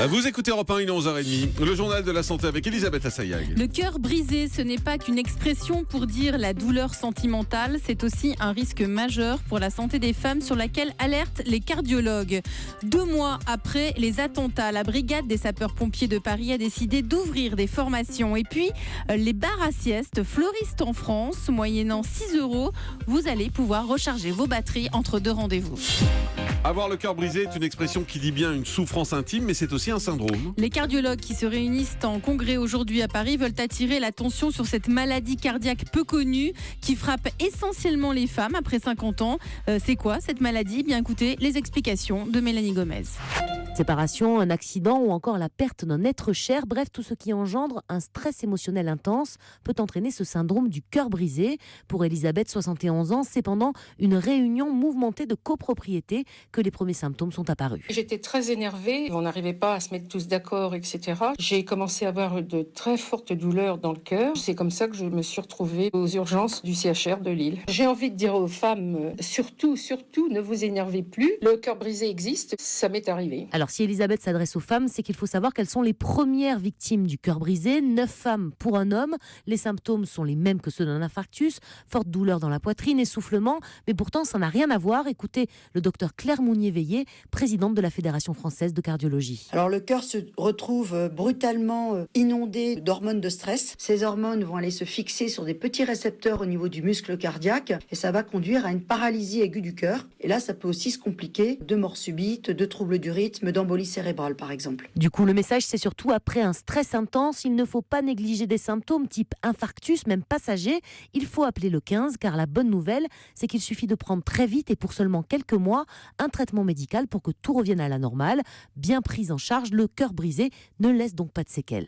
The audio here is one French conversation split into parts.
Vous écoutez Europe 1, il est 11h30. Le journal de la santé avec Elisabeth Assayag. Le cœur brisé, ce n'est pas qu'une expression pour dire la douleur sentimentale, c'est aussi un risque majeur pour la santé des femmes sur laquelle alertent les cardiologues. 2 mois après les attentats, la brigade des sapeurs-pompiers de Paris a décidé d'ouvrir des formations. Et puis, les bars à sieste fleurissent en France. Moyennant 6 €, vous allez pouvoir recharger vos batteries entre 2 rendez-vous. Avoir le cœur brisé est une expression qui dit bien une souffrance intime, mais c'est aussi un syndrome. Les cardiologues qui se réunissent en congrès aujourd'hui à Paris veulent attirer l'attention sur cette maladie cardiaque peu connue qui frappe essentiellement les femmes après 50 ans. C'est quoi cette maladie ? Bien écoutez, les explications de Mélanie Gomez. Séparation, un accident ou encore la perte d'un être cher, bref, tout ce qui engendre un stress émotionnel intense peut entraîner ce syndrome du cœur brisé. Pour Elisabeth, 71 ans, c'est pendant une réunion mouvementée de copropriété que les premiers symptômes sont apparus. J'étais très énervée, on n'arrivait pas à se mettre tous d'accord, etc. J'ai commencé à avoir de très fortes douleurs dans le cœur. C'est comme ça que je me suis retrouvée aux urgences du CHR de Lille. J'ai envie de dire aux femmes, surtout, ne vous énervez plus. Le cœur brisé existe, ça m'est arrivé. Alors si Elisabeth s'adresse aux femmes, c'est qu'il faut savoir qu'elles sont les premières victimes du cœur brisé. 9 femmes pour un homme. Les symptômes sont les mêmes que ceux d'un infarctus. Forte douleur dans la poitrine, essoufflement. Mais pourtant, ça n'a rien à voir. Écoutez le docteur Claire Mounier-Veillé, présidente de la Fédération française de cardiologie. Alors le cœur se retrouve brutalement inondé d'hormones de stress. Ces hormones vont aller se fixer sur des petits récepteurs au niveau du muscle cardiaque et ça va conduire à une paralysie aiguë du cœur. Et là, ça peut aussi se compliquer de mort subite, de troubles du rythme, d'embolie cérébrale par exemple. Du coup, le message, c'est surtout après un stress intense, il ne faut pas négliger des symptômes type infarctus, même passager. Il faut appeler le 15 car la bonne nouvelle, c'est qu'il suffit de prendre très vite et pour seulement quelques mois un traitement médical pour que tout revienne à la normale. Bien pris en charge, le cœur brisé ne laisse donc pas de séquelles.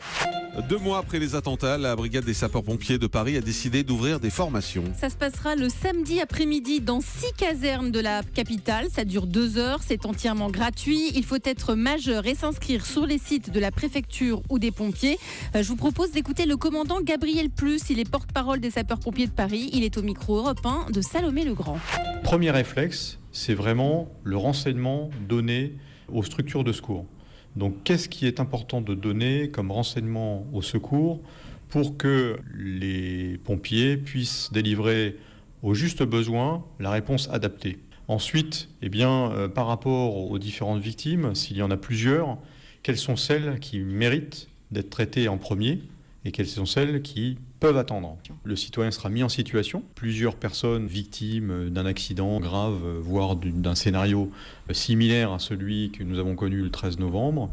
2 mois après les attentats, la brigade des sapeurs-pompiers de Paris a décidé d'ouvrir des formations. Ça se passera le samedi après-midi dans 6 casernes de la capitale. Ça dure 2 heures, c'est entièrement gratuit. Il faut être majeur et s'inscrire sur les sites de la préfecture ou des pompiers. Je vous propose d'écouter le commandant Gabriel Plus. Il est porte-parole des sapeurs-pompiers de Paris. Il est au micro Europe 1 de Salomé Legrand. Premier réflexe, c'est vraiment le renseignement donné aux structures de secours. Donc qu'est-ce qui est important de donner comme renseignement au secours pour que les pompiers puissent délivrer au juste besoin la réponse adaptée. Ensuite, par rapport aux différentes victimes, s'il y en a plusieurs, quelles sont celles qui méritent d'être traitées en premier et quelles sont celles qui peuvent attendre. Le citoyen sera mis en situation. Plusieurs personnes victimes d'un accident grave, voire d'un scénario similaire à celui que nous avons connu le 13 novembre.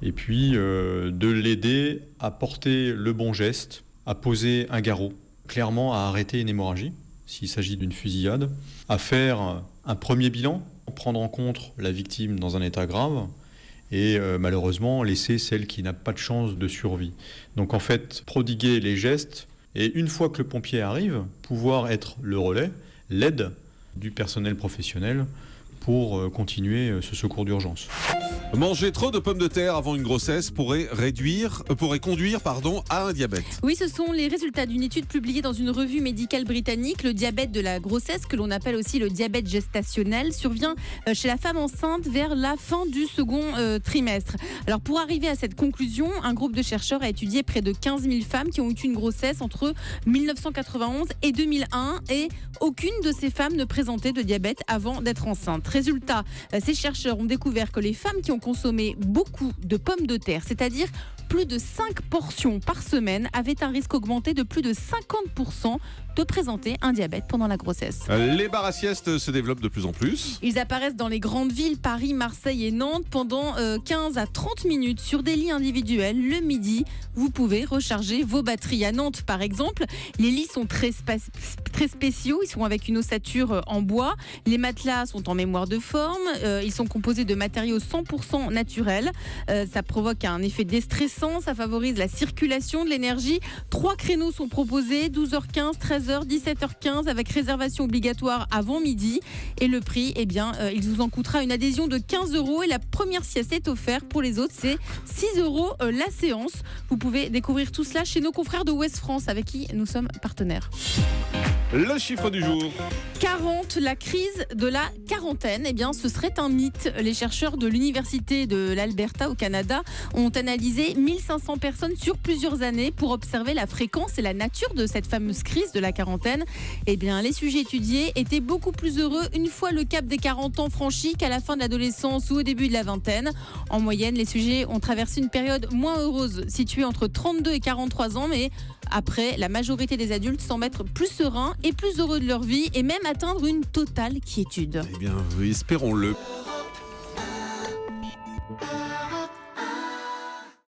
Et puis de l'aider à porter le bon geste, à poser un garrot, clairement à arrêter une hémorragie, s'il s'agit d'une fusillade, à faire un premier bilan, prendre en compte la victime dans un état grave, et malheureusement laisser celle qui n'a pas de chance de survie. Donc en fait, prodiguer les gestes et une fois que le pompier arrive, pouvoir être le relais, l'aide du personnel professionnel pour continuer ce secours d'urgence. Manger trop de pommes de terre avant une grossesse pourrait conduire à un diabète. Oui, ce sont les résultats d'une étude publiée dans une revue médicale britannique. Le diabète de la grossesse, que l'on appelle aussi le diabète gestationnel, survient chez la femme enceinte vers la fin du second trimestre. Alors pour arriver à cette conclusion, un groupe de chercheurs a étudié près de 15 000 femmes qui ont eu une grossesse entre 1991 et 2001 et aucune de ces femmes ne présentait de diabète avant d'être enceinte. Résultat, ces chercheurs ont découvert que les femmes qui ont consommé beaucoup de pommes de terre, c'est-à-dire plus de 5 portions par semaine, avaient un risque augmenté de plus de 50% de présenter un diabète pendant la grossesse. Les bars à sieste se développent de plus en plus. Ils apparaissent dans les grandes villes, Paris, Marseille et Nantes, pendant 15 à 30 minutes sur des lits individuels. Le midi, vous pouvez recharger vos batteries. À Nantes, par exemple, les lits sont très spéciaux. Ils sont avec une ossature en bois. Les matelas sont en mémoire de forme. Ils sont composés de matériaux 100% naturels. Ça provoque un effet déstressant. Ça favorise la circulation de l'énergie. 3 créneaux sont proposés, 12h15, 13h, 17h15, avec réservation obligatoire avant midi. Et le prix, il vous en coûtera une adhésion de 15 € et la première sieste est offerte. Pour les autres, c'est 6 € la séance. Vous pouvez découvrir tout cela chez nos confrères de Ouest France avec qui nous sommes partenaires. Le chiffre du jour. 40, la crise de la quarantaine, eh bien, ce serait un mythe. Les chercheurs de l'Université de l'Alberta au Canada ont analysé 1500 personnes sur plusieurs années pour observer la fréquence et la nature de cette fameuse crise de la quarantaine. Eh bien, les sujets étudiés étaient beaucoup plus heureux une fois le cap des 40 ans franchi qu'à la fin de l'adolescence ou au début de la vingtaine. En moyenne, les sujets ont traversé une période moins heureuse, située entre 32 et 43 ans, mais après, la majorité des adultes semblent être plus sereins et plus heureux de leur vie et même atteindre une totale quiétude. Eh bien, espérons-le.